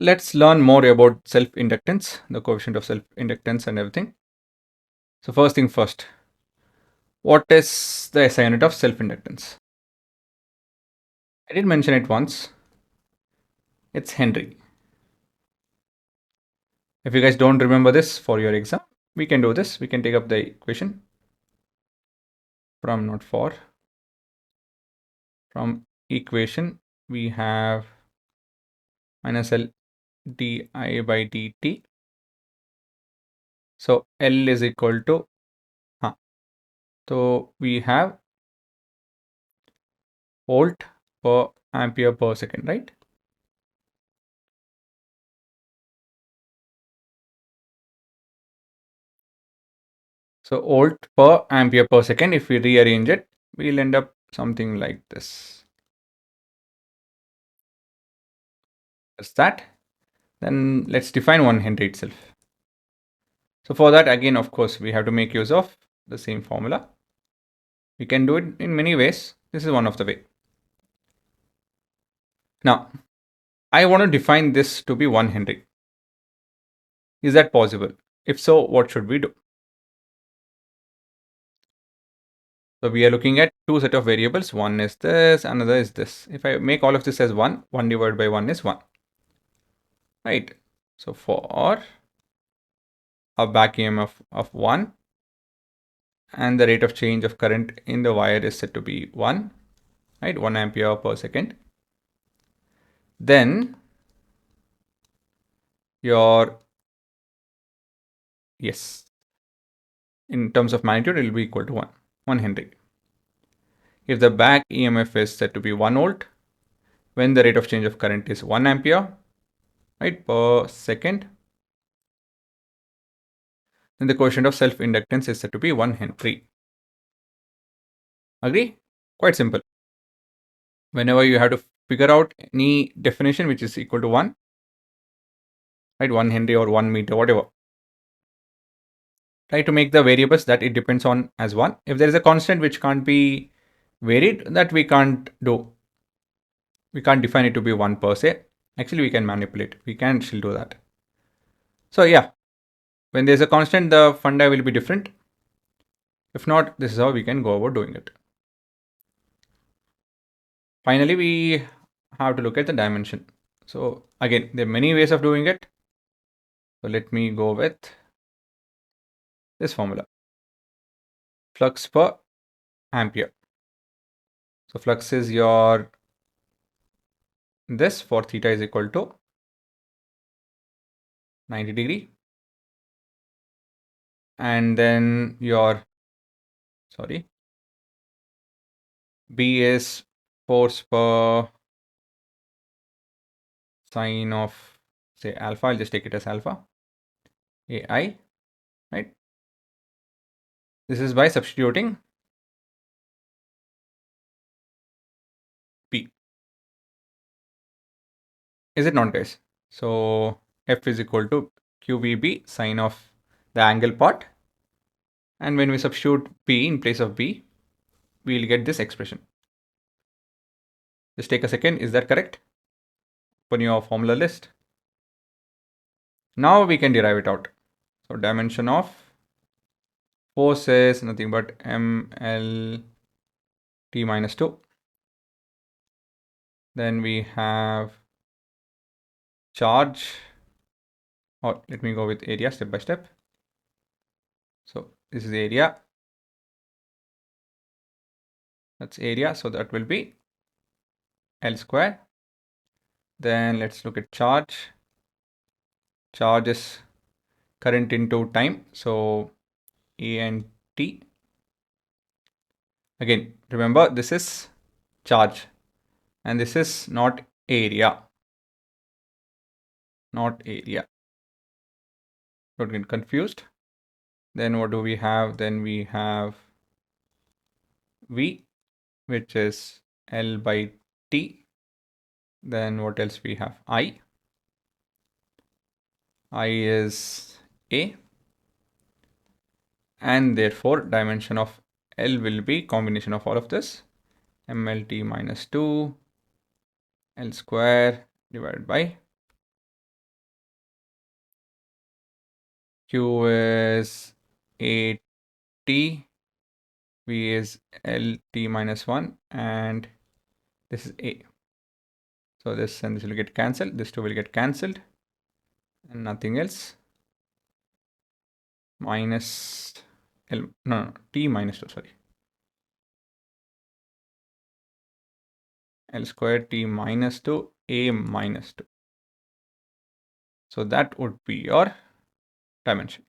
let's learn more about self-inductance, the coefficient of self-inductance and everything. So first thing first, what is the SI unit of self-inductance? I did mention it once. It's Henry. If you guys don't remember this for your exam, we can do this. We can take up the equation from from equation we have minus L di by dt. So L is equal to, so we have volt per ampere per second, right? So volt per ampere per second, if we rearrange it, we'll end up something like this. That's that. Then let's define 1 Henry itself. So for that, again, of course, we have to make use of the same formula. We can do it in many ways. This is one of the way. Now, I want to define this to be 1 Henry. Is that possible? If so, what should we do? So we are looking at two set of variables. One is this, another is this. If I make all of this as 1, 1 divided by 1 is 1. Right? So for a back EMF of 1 and the rate of change of current in the wire is set to be 1, right? 1 ampere per second. Then your, yes, in terms of magnitude, it will be equal to 1 Henry. If the back EMF is set to be 1 volt, when the rate of change of current is 1 ampere, right, per second, then the coefficient of self-inductance is said to be 1 Henry. Agree? Quite simple. Whenever you have to figure out any definition which is equal to 1, right, 1 Henry or 1 meter, whatever, try to make the variables that it depends on as 1. If there is a constant which can't be varied, that we can't do. We can't define it to be 1 per se. Actually, we can manipulate. We can still do that. So yeah, when there's a constant, the funda will be different. If not, this is how we can go about doing it. Finally, we have to look at the dimension. So again, there are many ways of doing it. So let me go with this formula. Flux per ampere. So flux is your, this for theta is equal to 90 degree. And then your, sorry, B is force per sine of, say, alpha. I'll just take it as alpha. AI, right? This is by substituting P. Is it not, guys? So F is equal to QVB sine of the angle part. And when we substitute P in place of B, we will get this expression. Just take a second. Is that correct? Open your formula list. Now we can derive it out. So dimension of force is nothing but ml t minus 2. Then we have charge, or let me go with area step by step. So this is area. That's area. So that will be L square. Then let's look at charge. Charge is current into time. So A and T. Again, remember this is charge and this is not area. Not area. Don't get confused. Then what do we have? Then we have V, which is L by T. Then what else we have? I. I is A. And therefore dimension of L will be combination of all of this. MLT minus 2 L square divided by Q is AT, V is LT minus 1, and this is A. So this and this will get cancelled, this two will get cancelled, and nothing else. Minus L, no, T minus 2, sorry. L squared T minus 2, A minus 2. So that would be your dimension.